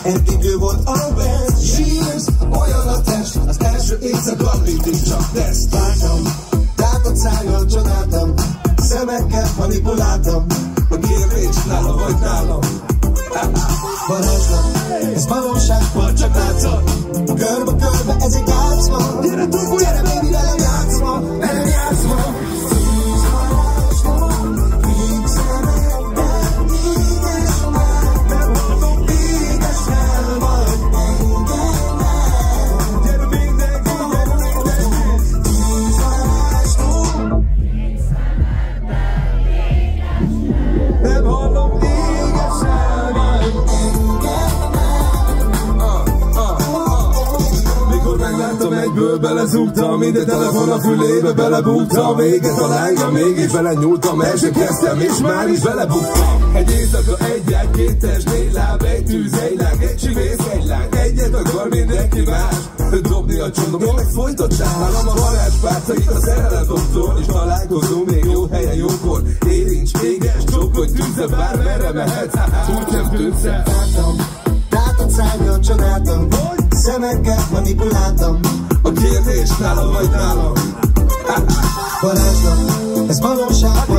Eddig ő volt a best. Sírsz, olyan a test, az első éjszaka mindig csak teszt. Vártam, tátott szájjal csodáltam, szemekkel manipuláltam, a kérdés nála vagy nálam. Varázslat, ez valóság, vagy csak látszat. Körbe-körbe ez egy játszma. Gyere baby, velem játszma, velem játszma. Egyből belezúgtam, minden telefon a fülébe belebúgtam. Véget a lányra, mégis belenyúltam. Első kezdtem, és már is belebuktam. Egy éjszaka, egy kétes, négy láb, egy tűz, egy láng, egy csivész, egy láng. Egyet akar mindenki más, dobni a csondom. Én meg folytattam, nálam a varázspárcait a szerelem doktor. És találkozunk még jó helyen, jókor. Érincs, éges, csókolj, tűzze, bár merre mehetsz. Úgy nem tűnsz el. Tátott szájjal csodáltam, szemekkel manipuláltam, a kérdés nálam vagy nálam. Varázslat, ez valóság.